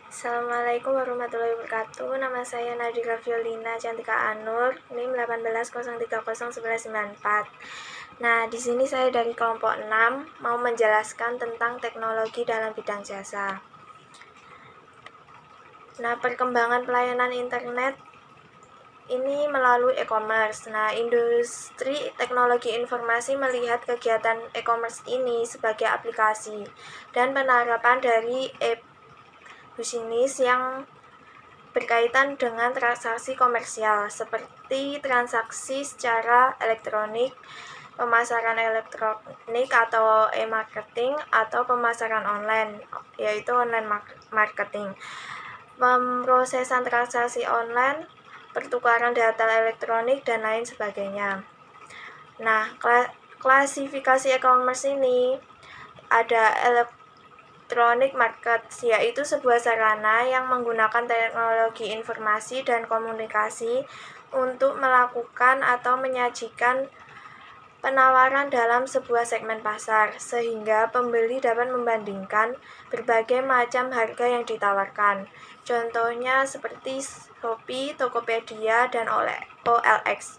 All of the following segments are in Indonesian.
Assalamualaikum warahmatullahi wabarakatuh. Nama saya Nadira Violina Cantika Anur, NIM 1803011994. Nah, di sini saya dari kelompok 6 mau menjelaskan tentang teknologi dalam bidang jasa. Nah, perkembangan pelayanan internet ini melalui e-commerce. Nah, industri teknologi informasi melihat kegiatan e-commerce ini sebagai aplikasi dan penerapan dari bisnis yang berkaitan dengan transaksi komersial seperti transaksi secara elektronik, pemasaran elektronik atau e-marketing, atau pemasaran online, yaitu online marketing, pemrosesan transaksi online, pertukaran data elektronik, dan lain sebagainya. Nah, klasifikasi e-commerce ini ada Electronic market, yaitu sebuah sarana yang menggunakan teknologi informasi dan komunikasi untuk melakukan atau menyajikan penawaran dalam sebuah segmen pasar, sehingga pembeli dapat membandingkan berbagai macam harga yang ditawarkan. Contohnya seperti Shopee, Tokopedia, dan OLX.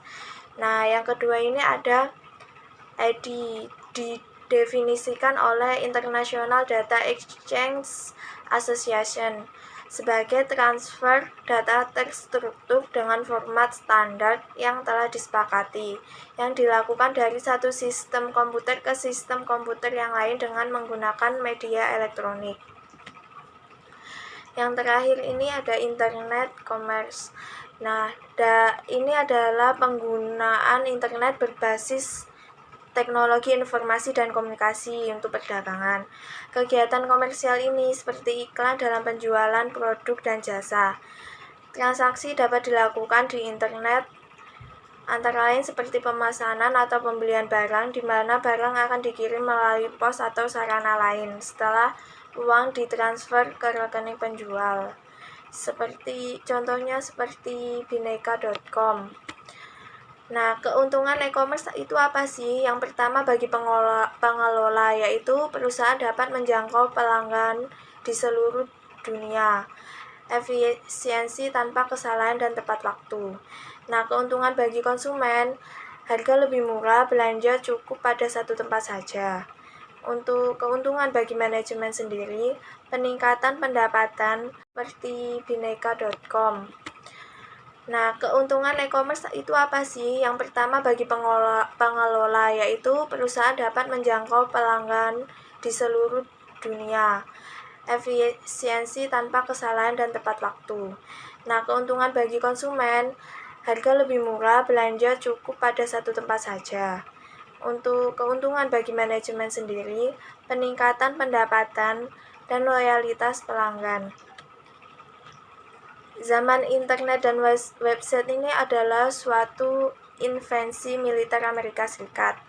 Nah, yang kedua ini ada didefinisikan oleh International Data Exchange Association sebagai transfer data terstruktur dengan format standar yang telah disepakati, yang dilakukan dari satu sistem komputer ke sistem komputer yang lain dengan menggunakan media elektronik. Yang terakhir ini ada internet commerce. Nah, ini adalah penggunaan internet berbasis teknologi informasi dan komunikasi untuk perdagangan. Kegiatan komersial ini seperti iklan dalam penjualan produk dan jasa. Transaksi dapat dilakukan di internet antara lain seperti pemesanan atau pembelian barang, di mana barang akan dikirim melalui pos atau sarana lain setelah uang ditransfer ke rekening penjual. Contohnya seperti bineka.com. Nah, keuntungan e-commerce itu apa sih? Yang pertama bagi pengelola, yaitu perusahaan dapat menjangkau pelanggan di seluruh dunia, efisiensi tanpa kesalahan dan tepat waktu. Nah, keuntungan bagi konsumen, harga lebih murah, belanja cukup pada satu tempat saja. Untuk keuntungan bagi manajemen sendiri, peningkatan pendapatan seperti bineka.com. Nah, keuntungan e-commerce itu apa sih? Yang pertama bagi pengelola, yaitu perusahaan dapat menjangkau pelanggan di seluruh dunia, efisiensi tanpa kesalahan dan tepat waktu. Nah, keuntungan bagi konsumen, harga lebih murah, belanja cukup pada satu tempat saja. Untuk keuntungan bagi manajemen sendiri, peningkatan pendapatan dan loyalitas pelanggan. Zaman internet dan website ini adalah suatu invensi militer Amerika Serikat.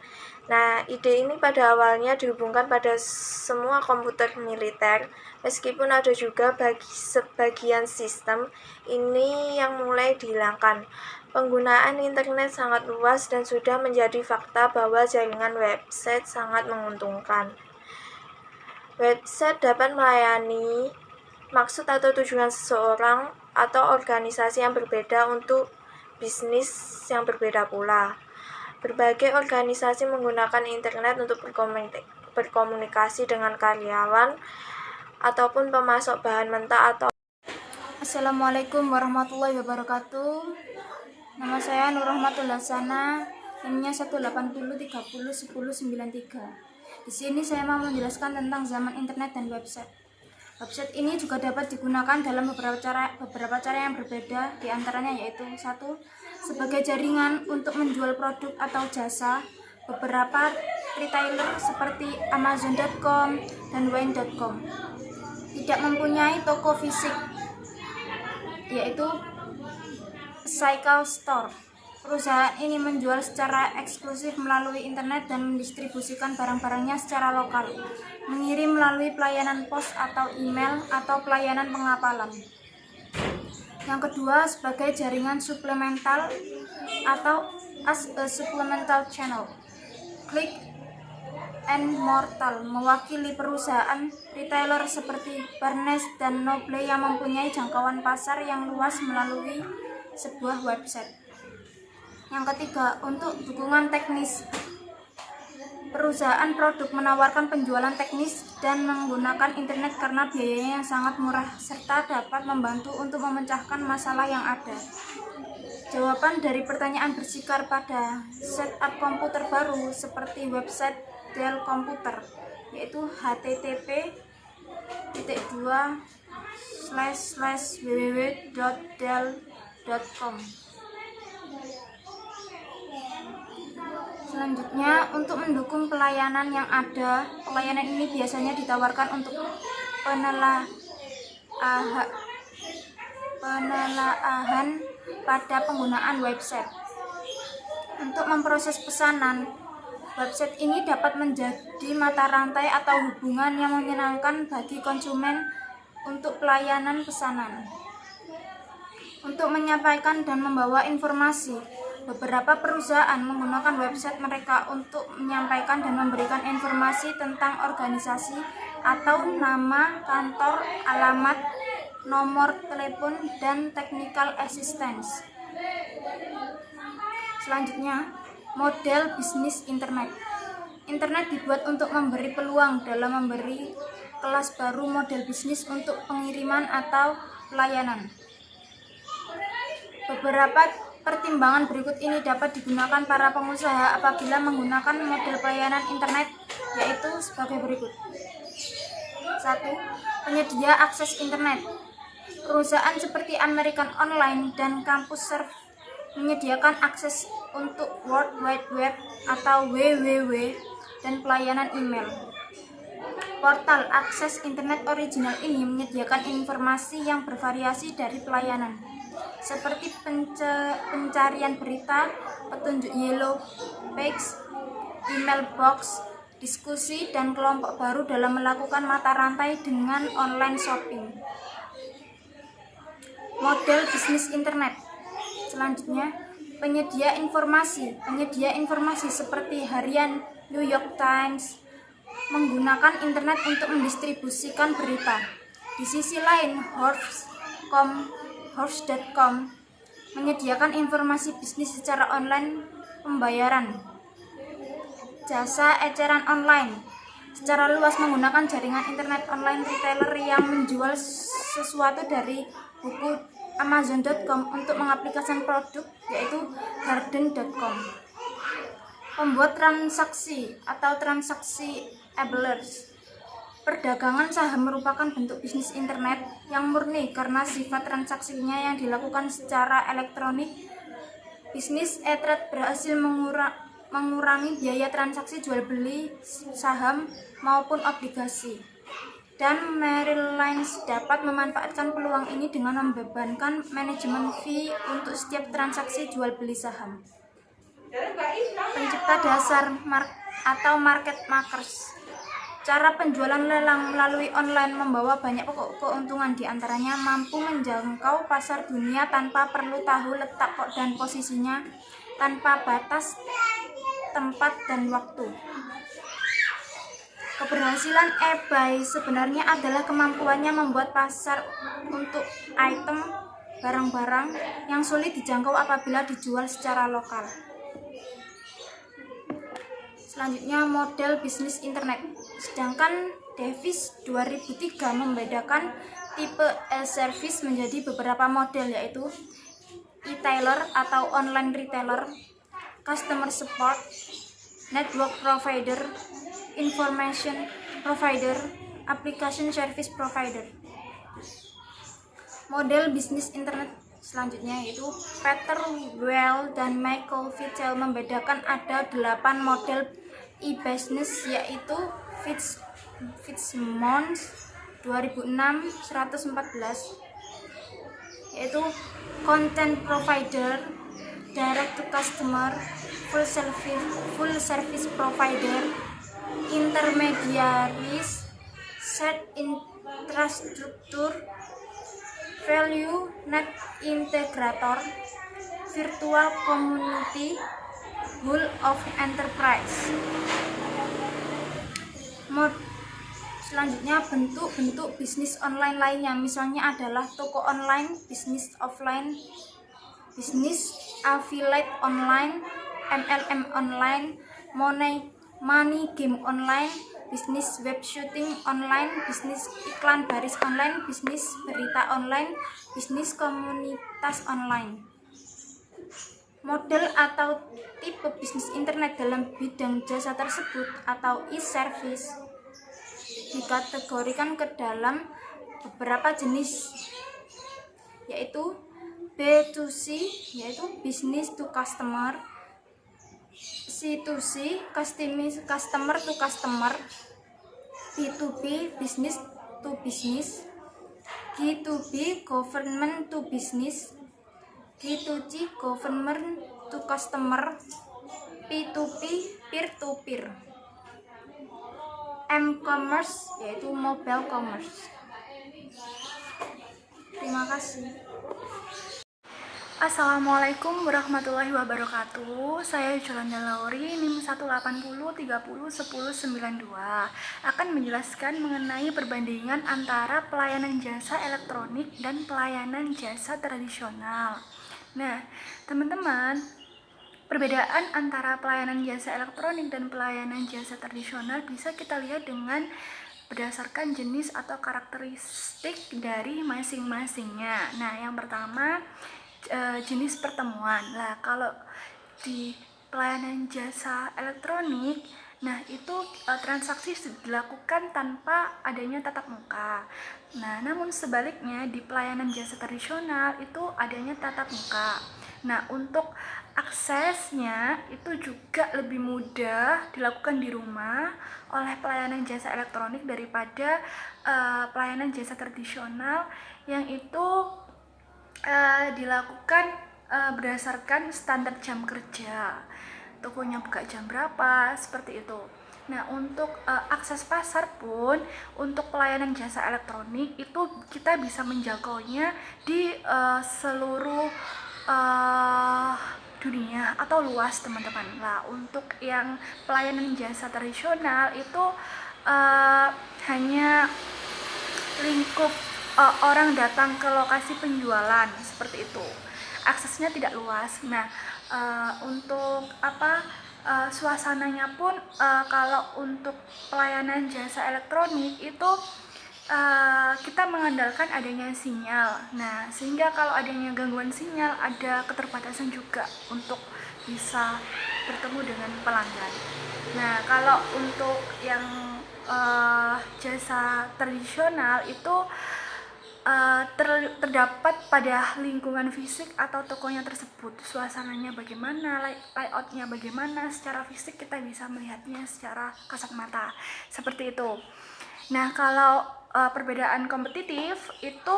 Nah, ide ini pada awalnya dihubungkan pada semua komputer militer, meskipun ada juga sebagian sistem ini yang mulai dihilangkan. Penggunaan internet sangat luas dan sudah menjadi fakta bahwa jaringan website sangat menguntungkan. Website dapat melayani maksud atau tujuan seseorang atau organisasi yang berbeda untuk bisnis yang berbeda pula. Berbagai organisasi menggunakan internet untuk berkomunikasi dengan karyawan ataupun pemasok bahan mentah atau. Assalamualaikum warahmatullahi wabarakatuh. Nama saya Nur Rahmatul Hasanah, NIM-nya 180301093. Di sini saya mau menjelaskan tentang zaman internet dan website. Website ini juga dapat digunakan dalam beberapa cara yang berbeda, di antaranya yaitu 1. Sebagai jaringan untuk menjual produk atau jasa. Beberapa retailer seperti Amazon.com dan Wine.com tidak mempunyai toko fisik, yaitu Cycle Store. Perusahaan ini menjual secara eksklusif melalui internet dan mendistribusikan barang-barangnya secara lokal, mengirim melalui pelayanan pos atau email atau pelayanan pengapalan. Yang kedua, sebagai jaringan suplemental atau as a supplemental channel. Klik Mortal mewakili perusahaan retailer seperti Barnes dan Noble yang mempunyai jangkauan pasar yang luas melalui sebuah website. Yang ketiga, untuk dukungan teknis. Perusahaan produk menawarkan penjualan teknis dan menggunakan internet karena biayanya yang sangat murah serta dapat membantu untuk memecahkan masalah yang ada. Jawaban dari pertanyaan bersikar pada setup komputer baru seperti website Dell komputer, yaitu http://www.dell.com. Selanjutnya, untuk mendukung pelayanan yang ada, pelayanan ini biasanya ditawarkan untuk penelaahan pada penggunaan website. Untuk memproses pesanan, website ini dapat menjadi mata rantai atau hubungan yang menyenangkan bagi konsumen untuk pelayanan pesanan. Untuk menyampaikan dan membawa informasi, beberapa perusahaan menggunakan website mereka untuk menyampaikan dan memberikan informasi tentang organisasi atau nama kantor, alamat, nomor telepon, dan technical assistance. Selanjutnya, model bisnis internet. Internet dibuat untuk memberi peluang dalam memberi kelas baru model bisnis untuk pengiriman atau pelayanan. Beberapa pertimbangan berikut ini dapat digunakan para pengusaha apabila menggunakan model pelayanan internet, yaitu sebagai berikut. 1. Penyedia akses internet. Perusahaan seperti American Online dan Campus Serve menyediakan akses untuk World Wide Web atau WWW dan pelayanan email. Portal akses internet original ini menyediakan informasi yang bervariasi dari pelayanan, seperti pencarian berita, petunjuk yellow pages, email box, diskusi, dan kelompok baru dalam melakukan mata rantai dengan online shopping. Model bisnis internet. Selanjutnya, penyedia informasi. Penyedia informasi seperti harian New York Times menggunakan internet untuk mendistribusikan berita. Di sisi lain, Horse.com menyediakan informasi bisnis secara online pembayaran. Jasa eceran online secara luas menggunakan jaringan internet online retailer yang menjual sesuatu dari buku Amazon.com untuk mengaplikasikan produk, yaitu Garden.com. Pembuat transaksi atau transaksi enablers. Perdagangan saham merupakan bentuk bisnis internet yang murni karena sifat transaksinya yang dilakukan secara elektronik. Bisnis e-trade berhasil mengurangi biaya transaksi jual beli saham maupun obligasi. Dan Merrill Lynch dapat memanfaatkan peluang ini dengan membebankan manajemen fee untuk setiap transaksi jual beli saham. Pencipta dasar atau market makers. Cara penjualan lelang melalui online membawa banyak keuntungan, diantaranya mampu menjangkau pasar dunia tanpa perlu tahu letak dan posisinya, tanpa batas tempat dan waktu. Keberhasilan eBay sebenarnya adalah kemampuannya membuat pasar untuk item barang-barang yang sulit dijangkau apabila dijual secara lokal. Selanjutnya, model bisnis internet. Sedangkan Davis 2003 membedakan tipe e-service menjadi beberapa model, yaitu e-tailer atau online retailer, customer support, network provider, information provider, application service provider. Model bisnis internet selanjutnya yaitu Peter Weil dan Michael Fitchell membedakan ada 8 model e-business, yaitu Fitzsimmons 2006-114, yaitu content provider, direct to customer, full service provider, intermediaries, shared infrastructure, value net integrator, virtual community, whole of enterprise. Mod Selanjutnya, bentuk-bentuk bisnis online lainnya misalnya adalah toko online, bisnis offline, bisnis affiliate online, MLM online, money game online, bisnis web shooting online, bisnis iklan baris online, bisnis berita online, bisnis komunitas online. Model atau tipe bisnis internet dalam bidang jasa tersebut atau e-service dikategorikan ke dalam beberapa jenis, yaitu B2C, yaitu business to customer, C2C, customer to customer, B2B, business to business, G2B, government to business, G2C, government to customer, P2P, peer to peer. M-commerce yaitu mobile commerce. Terima kasih. Assalamualaikum warahmatullahi wabarakatuh. Saya Yolanda Lauri, NIM 18030101092 akan menjelaskan mengenai perbandingan antara pelayanan jasa elektronik dan pelayanan jasa tradisional. Nah, teman-teman, perbedaan antara pelayanan jasa elektronik dan pelayanan jasa tradisional bisa kita lihat dengan berdasarkan jenis atau karakteristik dari masing-masingnya. Nah, yang pertama jenis pertemuan. Nah, kalau di pelayanan jasa elektronik, nah itu transaksi dilakukan tanpa adanya tatap muka. Nah, namun sebaliknya di pelayanan jasa tradisional itu adanya tatap muka. Nah, untuk aksesnya itu juga lebih mudah dilakukan di rumah oleh pelayanan jasa elektronik daripada pelayanan jasa tradisional yang itu dilakukan berdasarkan standar jam kerja. Tokonya buka jam berapa, seperti itu. Nah, untuk akses pasar pun untuk pelayanan jasa elektronik itu kita bisa menjangkaunya di seluruh dunia atau luas, teman-teman. Nah, untuk yang pelayanan jasa tradisional itu hanya lingkup orang datang ke lokasi penjualan, seperti itu. Aksesnya tidak luas. Nah, untuk suasananya pun kalau untuk pelayanan jasa elektronik itu kita mengandalkan adanya sinyal. Nah, sehingga kalau adanya gangguan sinyal, ada keterbatasan juga untuk bisa bertemu dengan pelanggan. Nah, kalau untuk yang jasa tradisional itu terdapat pada lingkungan fisik atau tokonya tersebut. Suasananya bagaimana, layoutnya bagaimana, secara fisik kita bisa melihatnya secara kasat mata, seperti itu. Nah, kalau perbedaan kompetitif itu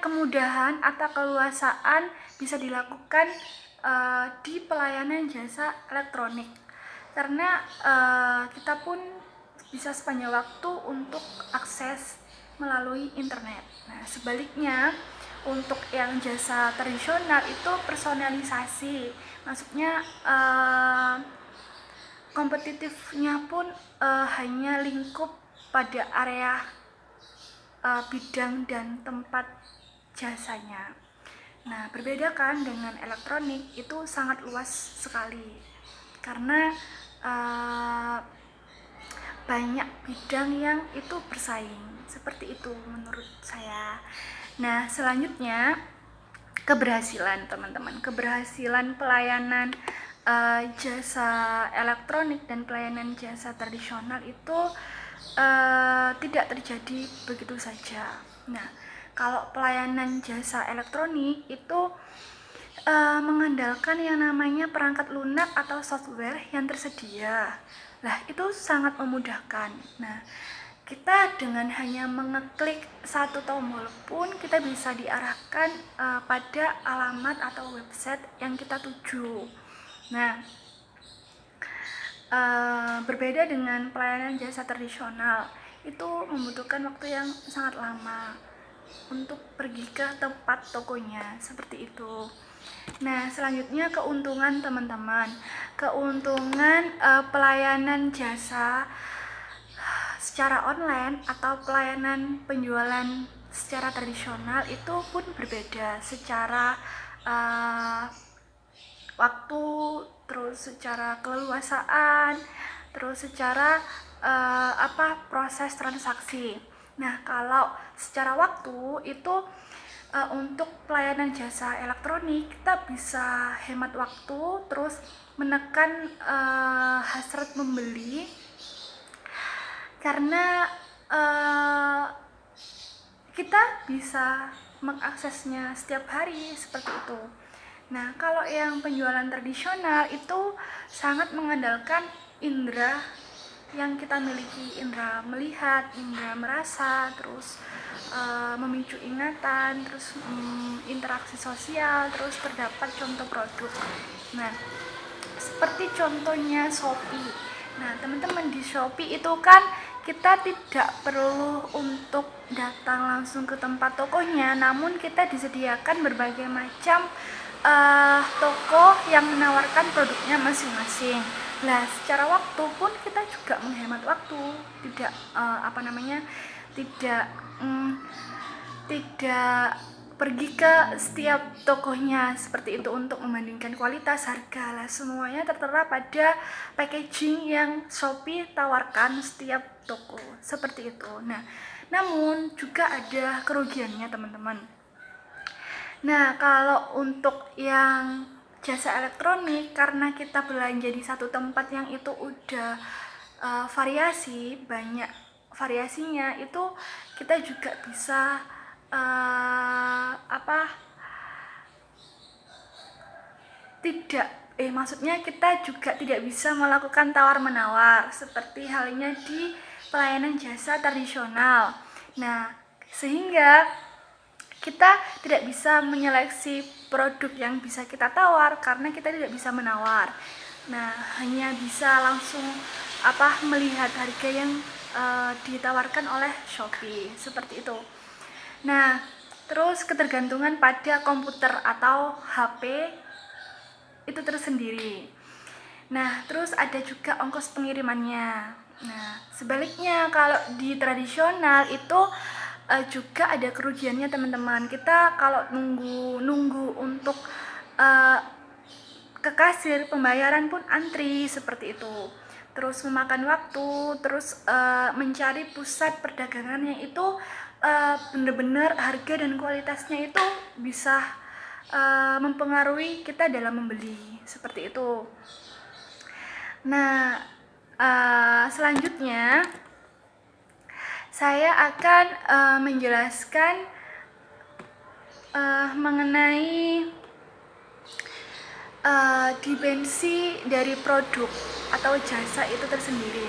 kemudahan atau keluasaan bisa dilakukan di pelayanan jasa elektronik, karena kita pun bisa sepanjang waktu untuk akses melalui internet. Nah, sebaliknya untuk yang jasa tradisional itu personalisasi, maksudnya kompetitifnya pun hanya lingkup pada area bidang dan tempat jasanya. Nah, berbeda kan dengan elektronik, itu sangat luas sekali karena banyak bidang yang itu bersaing, seperti itu menurut saya. Nah, selanjutnya keberhasilan, teman-teman. Keberhasilan pelayanan jasa elektronik dan pelayanan jasa tradisional itu tidak terjadi begitu saja. Nah, kalau pelayanan jasa elektronik itu mengandalkan yang namanya perangkat lunak atau software yang tersedia. Nah, itu sangat memudahkan. Nah, kita dengan hanya mengeklik satu tombol pun kita bisa diarahkan pada alamat atau website yang kita tuju. Nah, berbeda dengan pelayanan jasa tradisional, itu membutuhkan waktu yang sangat lama untuk pergi ke tempat tokonya, seperti itu. Nah, selanjutnya keuntungan teman-teman. Keuntungan pelayanan jasa secara online atau pelayanan penjualan secara tradisional itu pun berbeda secara waktu, terus secara keleluasaan, terus secara proses transaksi. Nah, kalau secara waktu itu untuk pelayanan jasa elektronik kita bisa hemat waktu, terus menekan hasrat membeli karena kita bisa mengaksesnya setiap hari seperti itu. Nah, kalau yang penjualan tradisional itu sangat mengandalkan indera yang kita miliki, indera melihat, indera merasa, terus memicu ingatan, terus interaksi sosial, terus terdapat contoh produk. Nah, seperti contohnya Shopee. Nah, teman-teman, di Shopee itu kan kita tidak perlu untuk datang langsung ke tempat tokonya, namun kita disediakan berbagai macam toko yang menawarkan produknya masing-masing. Nah, secara waktu pun kita juga menghemat waktu, tidak tidak pergi ke setiap tokonya seperti itu untuk membandingkan kualitas, harga. Lah, semuanya tertera pada packaging yang Shopee tawarkan setiap toko seperti itu. Nah, namun juga ada kerugiannya, teman-teman. Nah, kalau untuk yang jasa elektronik, karena kita belanja di satu tempat yang itu udah banyak variasinya, itu kita juga bisa kita juga tidak bisa melakukan tawar-menawar seperti halnya di pelayanan jasa tradisional. Nah, sehingga kita tidak bisa menyeleksi produk yang bisa kita tawar karena kita tidak bisa menawar. Nah, hanya bisa langsung melihat harga yang ditawarkan oleh Shopee seperti itu. Nah, terus ketergantungan pada komputer atau HP itu tersendiri. Nah, terus ada juga ongkos pengirimannya. Nah, sebaliknya kalau di tradisional itu juga ada kerugiannya, teman-teman. Kita kalau nunggu untuk ke kasir pembayaran pun antri seperti itu, terus memakan waktu, terus mencari pusat perdagangan yang itu benar-benar harga dan kualitasnya itu bisa mempengaruhi kita dalam membeli seperti itu. Nah, selanjutnya saya akan menjelaskan mengenai dimensi dari produk atau jasa itu tersendiri.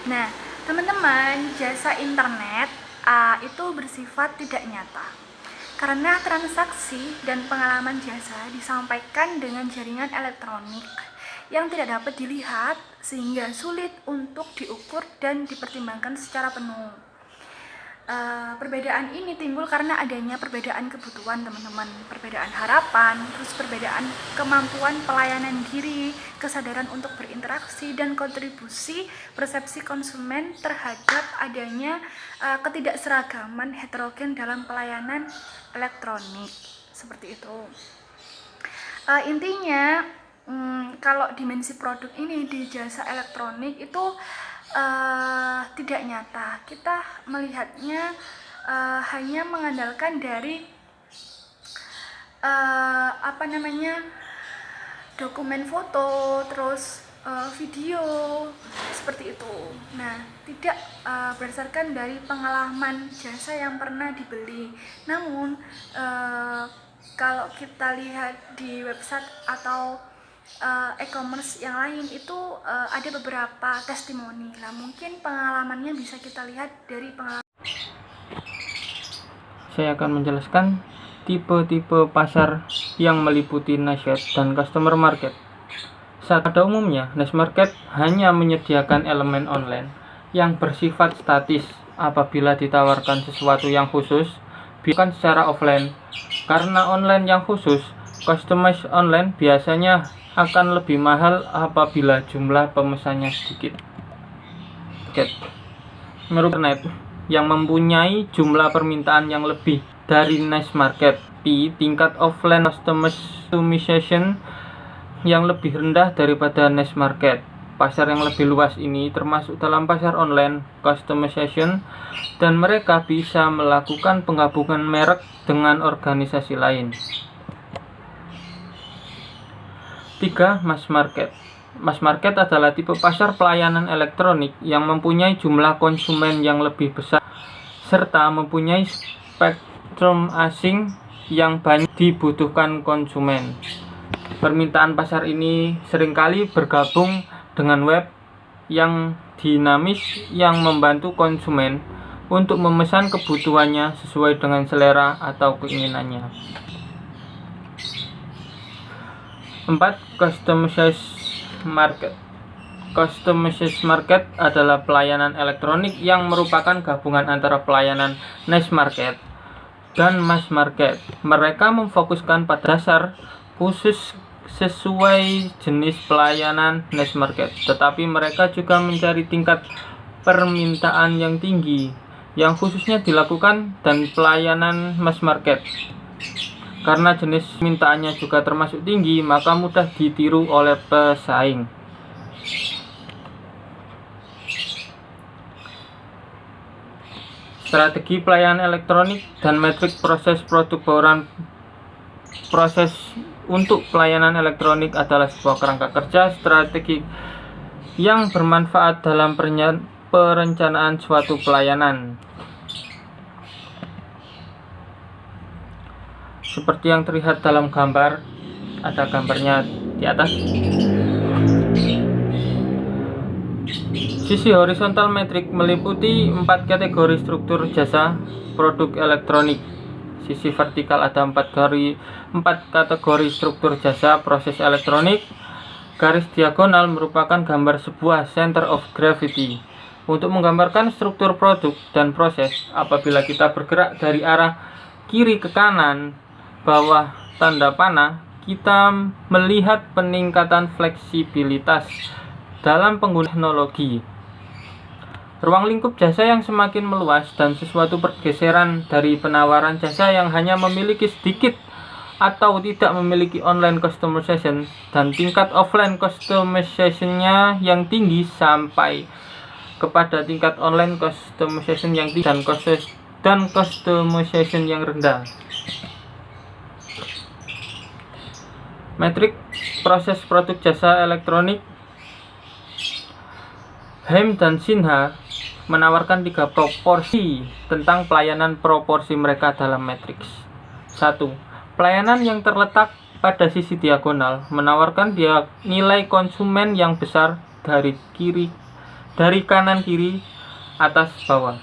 Nah, teman-teman, jasa internet itu bersifat tidak nyata karena transaksi dan pengalaman jasa disampaikan dengan jaringan elektronik yang tidak dapat dilihat sehingga sulit untuk diukur dan dipertimbangkan secara penuh. Perbedaan ini timbul karena adanya perbedaan kebutuhan, teman-teman, perbedaan harapan, terus perbedaan kemampuan pelayanan diri, kesadaran untuk berinteraksi, dan kontribusi persepsi konsumen terhadap adanya ketidakseragaman heterogen dalam pelayanan elektronik seperti itu. Intinya kalau dimensi produk ini di jasa elektronik itu tidak nyata. Kita melihatnya hanya mengandalkan dari dokumen foto, terus video seperti itu. Nah, tidak berdasarkan dari pengalaman jasa yang pernah dibeli. Namun kalau kita lihat di website atau e-commerce yang lain itu ada beberapa testimoni. Nah, mungkin pengalamannya bisa kita lihat dari pengalaman. Saya akan menjelaskan tipe-tipe pasar yang meliputi niche dan customer market. Pada umumnya, niche market hanya menyediakan elemen online yang bersifat statis apabila ditawarkan sesuatu yang khusus, bukan secara offline. Karena online yang khusus Customized online biasanya akan lebih mahal apabila jumlah pemesannya sedikit. Internet yang mempunyai jumlah permintaan yang lebih dari niche market. Tingkat offline customization yang lebih rendah daripada niche market. Pasar yang lebih luas ini termasuk dalam pasar online customization, dan mereka bisa melakukan penggabungan merek dengan organisasi lain. 3. Mass market. Mass market adalah tipe pasar pelayanan elektronik yang mempunyai jumlah konsumen yang lebih besar serta mempunyai spektrum asing yang banyak dibutuhkan konsumen. Permintaan pasar ini seringkali bergabung dengan web yang dinamis yang membantu konsumen untuk memesan kebutuhannya sesuai dengan selera atau keinginannya. 4. Customized market. Customized market adalah pelayanan elektronik yang merupakan gabungan antara pelayanan niche market dan mass market. Mereka memfokuskan pada dasar khusus sesuai jenis pelayanan niche market, tetapi mereka juga mencari tingkat permintaan yang tinggi yang khususnya dilakukan dan pelayanan mass market. Karena jenis permintaannya juga termasuk tinggi, maka mudah ditiru oleh pesaing. Strategi pelayanan elektronik dan metrik proses produk bauran. Proses untuk pelayanan elektronik adalah sebuah kerangka kerja strategi yang bermanfaat dalam perencanaan suatu pelayanan. Seperti yang terlihat dalam gambar, ada gambarnya di atas. Sisi horizontal metrik meliputi 4 kategori struktur jasa produk elektronik. Sisi vertikal ada 4 kategori struktur jasa proses elektronik. Garis diagonal merupakan gambar sebuah center of gravity untuk menggambarkan struktur produk dan proses. Apabila kita bergerak dari arah kiri ke kanan bawah tanda panah, kita melihat peningkatan fleksibilitas dalam penggunaan teknologi. Ruang lingkup jasa yang semakin meluas dan sesuatu pergeseran dari penawaran jasa yang hanya memiliki sedikit atau tidak memiliki online customization dan tingkat offline customization-nya yang tinggi sampai kepada tingkat online customization yang tinggi dan customization yang rendah. Metrik proses produk jasa elektronik. Haim dan Sinha menawarkan 3 proporsi tentang pelayanan proporsi mereka dalam matriks. 1. Pelayanan yang terletak pada sisi diagonal menawarkan nilai konsumen yang besar dari kanan kiri atas bawah.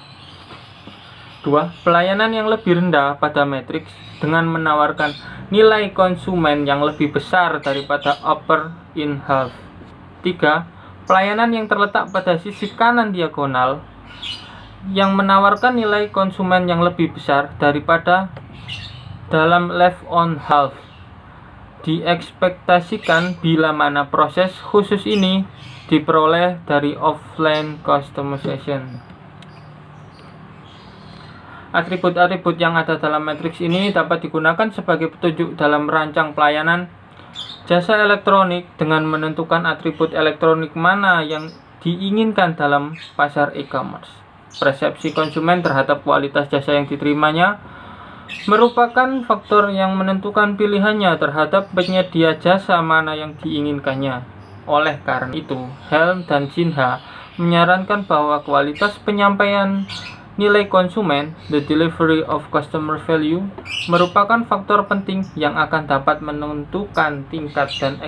2. Pelayanan yang lebih rendah pada matriks dengan menawarkan nilai konsumen yang lebih besar daripada upper in half. 3. Pelayanan yang terletak pada sisi kanan diagonal yang menawarkan nilai konsumen yang lebih besar daripada dalam left on half. Diekspektasikan bila mana proses khusus ini diperoleh dari offline customization. Atribut-atribut yang ada dalam matriks ini dapat digunakan sebagai petunjuk dalam merancang pelayanan jasa elektronik dengan menentukan atribut elektronik mana yang diinginkan dalam pasar e-commerce. Persepsi konsumen terhadap kualitas jasa yang diterimanya merupakan faktor yang menentukan pilihannya terhadap penyedia jasa mana yang diinginkannya. Oleh karena itu, Helm dan Sinha menyarankan bahwa kualitas penyampaian nilai konsumen, the delivery of customer value, merupakan faktor penting yang akan dapat menentukan tingkat dan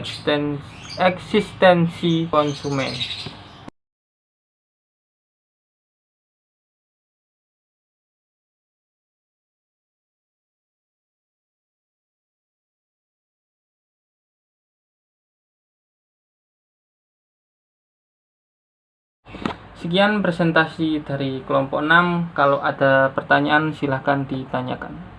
eksistensi konsumen. Sekian presentasi dari kelompok 6. Kalau ada pertanyaan silahkan ditanyakan.